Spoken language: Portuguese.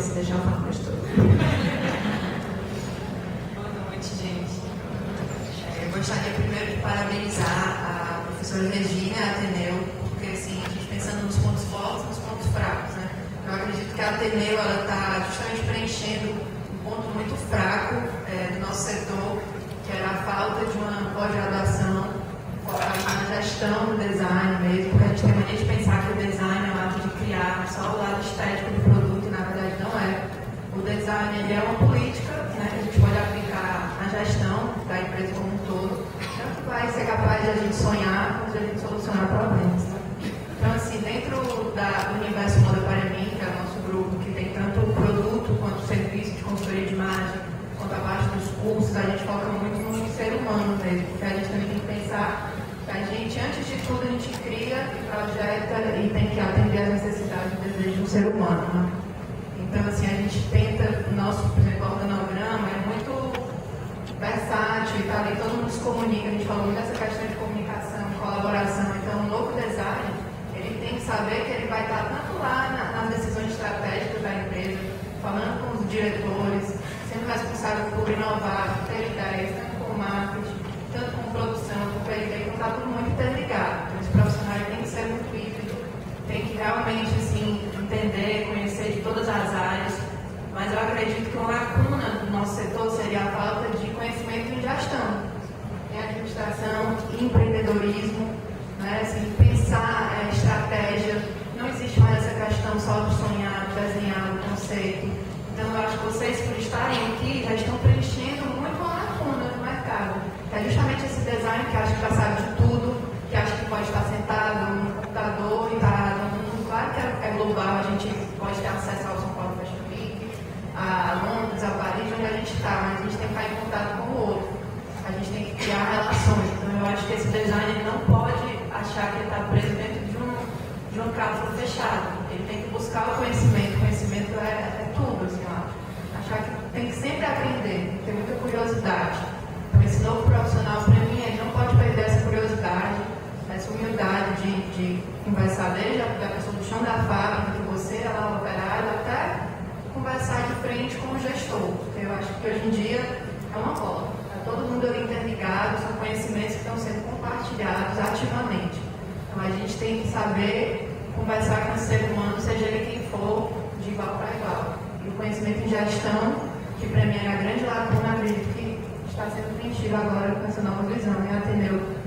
Se deixar eu falo mais tudo. Boa noite, gente. Eu gostaria primeiro de parabenizar a professora Regina e a Ateneu, porque assim, a gente pensando nos pontos fortes e nos pontos fracos, né? Eu acredito que a Ateneu está justamente preenchendo um ponto muito fraco do nosso setor, que era a falta de uma pós-graduação focada na gestão do design mesmo, porque a gente tem mania de pensar que o design é o ato de criar só o lado estético do produto, e na verdade não é. O design ele é uma política, né, que a gente pode aplicar na gestão da empresa como um todo, tanto vai ser capaz de a gente sonhar, quanto de a gente solucionar problemas. Né? Então, assim, dentro do universo Moda para mim, que é o nosso grupo, que tem tanto o produto quanto o serviço de consultoria de imagem, quanto a parte dos cursos, a gente foca muito no ser humano mesmo, porque a gente também tem que pensar que a gente, antes de tudo, a gente cria e projeta e tem que atender às necessidades e desejos do ser humano. Né? Então, assim, a gente tenta, o nosso, por exemplo, organograma é muito versátil e tá ali, todo mundo se comunica, a gente falou muito dessa questão de comunicação, colaboração. Então, o novo design, ele tem que saber que ele vai estar tanto lá nas decisões estratégicas da empresa, falando com os diretores, sendo responsável por inovar, por ter ideias, tanto com marketing, tanto com produção, com P&D, então está tudo muito interligado. Então, esse profissional tem que ser muito híbrido, tem que realmente, assim, entender, conhecer de todas as áreas, mas eu acredito que uma lacuna do nosso setor seria a falta de conhecimento em gestão, em administração, em empreendedorismo, né? Assim, pensar estratégia. Não existe mais essa questão só de sonhar, de desenhar, do conceito. Então, eu acho que vocês, por estarem aqui, já estão preenchendo muito uma lacuna no mercado. É justamente esse design que acha que já sabe de tudo, que acha que pode estar sentado no computador e estar no mundo. Claro que é global, a gente pode ter acesso ao São Paulo Fashion Week, a Londres, a Paris, onde a gente está, mas a gente tem que estar em contato com o outro. A gente tem que criar relações. Então, eu acho que esse design não pode achar que ele está preso dentro de um cápsula fechado. Ele tem que buscar o conhecimento. O conhecimento é tudo, assim, eu acho. Achar que tem que sempre aprender, ter muita curiosidade. Então, esse novo profissional, para mim, ele não pode perder essa curiosidade, essa humildade de conversar desde a pessoa do chão da fábrica, que você é lá o operário, até conversar de frente com o gestor. Porque eu acho que hoje em dia é uma bola. Está todo mundo ali interligado, são conhecimentos que estão sendo compartilhados ativamente. Então, a gente tem que saber conversar com o ser humano, seja ele quem for, de igual para igual. E o conhecimento em gestão, que para mim era a grande lacuna, acredito que está sendo preenchido agora com essa nova visão, né, Ateneu?